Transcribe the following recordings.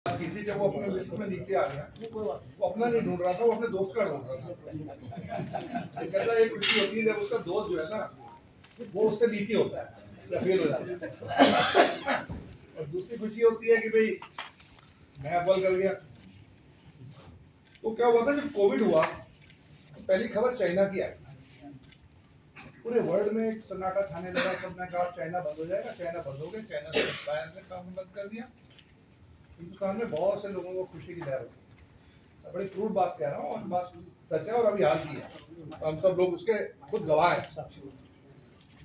की थी जब वो अपने लिस्ट में नीचे आ गया, वो अपना नहीं ढूंढ रहा था, वो अपने दोस्त का ढूंढ रहा था। कहता एक खुशी होती है जब उसका दोस्त जो है ना वो उससे नीचे होता है या फेल हो जाता है, और दूसरी खुशी होती है कि भाई मैं अव्वल कर गया। तो क्या हुआ था जब कोविड हुआ तो पहली खबर चाइना की आई, पूरे वर्ल्ड में एक सन्नाटा छाने लगा। सबने कहा चाइना बंद हो जाएगा, चाइना बंद हो गया, चाइना से बाहर ने काम बंद कर दिया। हिंदुस्तान में बहुत से लोगों को खुशी की लहर होती, बड़ी क्रूर बात कह रहा हूँ और बात सच है और अभी हाल की है, हम सब लोग उसके खुद गवाह हैं।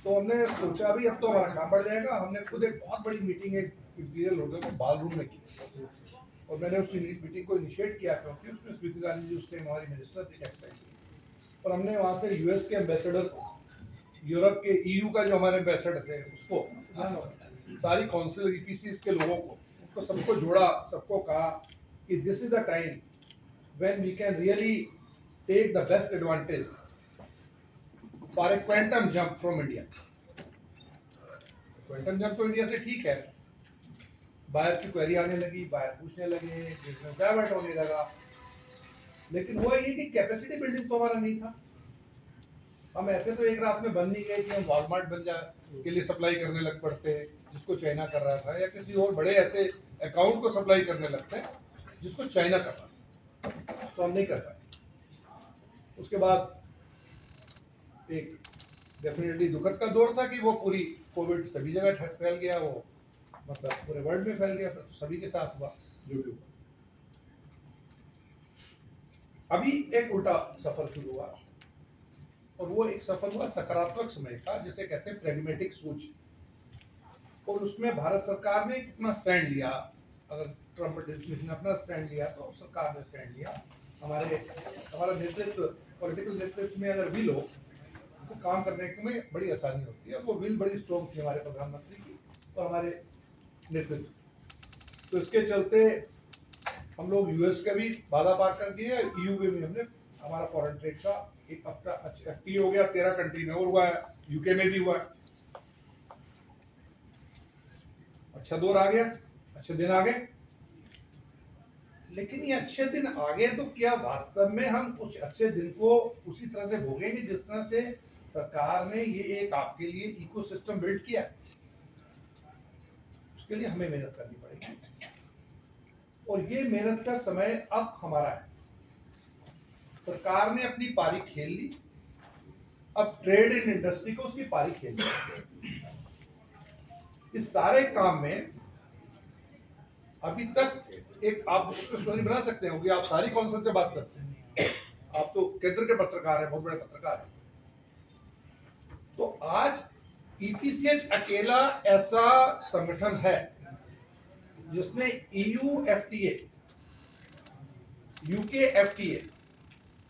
तो हमने सोचा भी अब तो हमारा काम बढ़ जाएगा। हमने खुद एक बहुत बड़ी मीटिंग एक इंपीरियल होटल में बाल रूम में की, और मैंने उस मीटिंग को इनिशिएट किया क्योंकि उसमें स्मृति ईरानी जी उस टाइम हमारी मिनिस्टर थी टेक्सटाइल की, और हमने वहाँ से यूएस के एम्बेसडर को, यूरोप के ईयू का जो हमारे एम्बेसडर थे उसको, सारी काउंसिल ईपीसीज के लोगों को, उनको सबको जोड़ा, सबको कहा कि this is the time when we can really take the best advantage for a quantum jump from India. Quantum jump तो इंडिया से ठीक है, बाहर की क्वेरी आने लगी, बाहर पूछने लगे, बिजनेस डाइवर्ट होने लगा, लेकिन वो ये कि कैपेसिटी बिल्डिंग तो हमारा नहीं था। हम ऐसे तो एक रात में बन नहीं गए कि हम वॉलमार्ट बन जाए के लिए सप्लाई करने लग पड़ते जिसको चाइना कर रहा था, या किसी और बड़े ऐसे अकाउंट को सप्लाई करने लगते हैं जिसको चाइना कर रहा था, तो हम नहीं कर पाए। उसके बाद एक डेफिनेटली दुखद का दौर था कि वो पूरी कोविड सभी जगह फैल गया, वो मतलब पूरे वर्ल्ड में फैल गया, सभी के साथ हुआ जो भी हुआ। अभी एक उल्टा सफर शुरू हुआ, और वो एक सफर हुआ सकारात्मक समय का, जिसे कहते हैं प्रेगमेटिक सोच। और उसमें भारत सरकार ने कितना स्टैंड लिया, अगर ट्रम्प एडमिनिस्ट्रेशन ने अपना स्टैंड लिया तो सरकार ने स्टैंड लिया। हमारा नेतृत्व, पॉलिटिकल नेतृत्व में अगर विल हो तो काम करने में बड़ी आसानी होती है, और वो विल बड़ी स्ट्रॉन्ग थी हमारे प्रधानमंत्री की और हमारे नेतृत्व। तो इसके चलते हम लोग यूएस का भी बाधा पार कर दिए, ईयू में भी हमने हमारा फॉरेन ट्रेड का एक हफ्ता एफटी हो गया, 13 कंट्री में और हुआ है, यूके में भी हुआ है। अच्छा दौर आ गया, अच्छे दिन आ गए, लेकिन ये अच्छे दिन आ गए तो क्या वास्तव में हम कुछ अच्छे दिन को उसी तरह से भोगेंगे जिस तरह से सरकार ने ये एक आपके लिए इकोसिस्टम बिल्ड किया? उसके लिए हमें मेहनत करनी पड़ेगी, और ये मेहनत का समय अब हमारा है। सरकार ने अपनी पारी खेल ली, अब ट्रेड इन इंडस्ट्री को उसकी पारी खेल ली। इस सारे काम में अभी तक एक आप स्टोरी बना सकते हो कि आप सारी कौंसिल से बात करते हैं, आप तो केंद्र के पत्रकार हैं, बहुत बड़े पत्रकार हैं। तो आज ईपीसीएच अकेला ऐसा संगठन है जिसने ईयू एफटीए, यूके एफटीए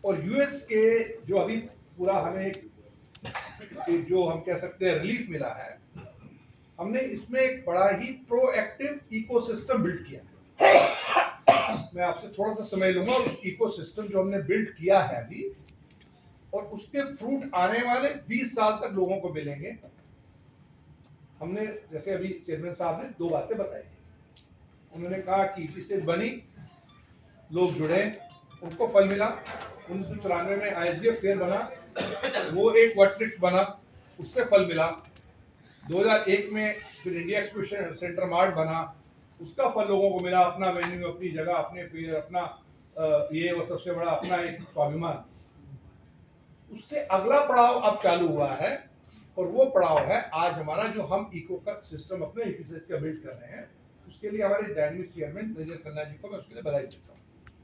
और यूएस के जो अभी पूरा हमें जो हम कह सकते हैं रिलीफ मिला है, हमने इसमें एक बड़ा ही प्रोएक्टिव इकोसिस्टम बिल्ड किया है। मैं आपसे थोड़ा सा समय लूंगा, और इकोसिस्टम जो हमने बिल्ड किया है अभी, और उसके फ्रूट आने वाले 20 साल तक लोगों को मिलेंगे। हमने जैसे अभी चेयरमैन साहब ने 2 बातें बताई, उन्होंने कहा कि ईपीसीएच बनी, लोग जुड़े, उनको फल मिला। 1994 में आईएसडीएफ फेयर बना, वो एक वर्टनिट बना, उससे फल मिला। 2001 में फिर इंडिया एक्सपोजिशन सेंटर मार्ट बना, उसका फल लोगों को मिला, अपना वेन्यू, अपनी जगह, अपने फेयर, अपना ये और सबसे बड़ा अपना एक स्वाभिमान। उससे अगला पड़ाव अब चालू हुआ है, और वो पड़ाव है आज हमारा जो हम इको का सिस्टम अपने ईपीसीएच का बिल्ड कर रहे हैं। उसके लिए हमारे डायनेमिक चेयरमैन रजत खन्ना जी को मैं उसके लिए बधाई देता हूँ।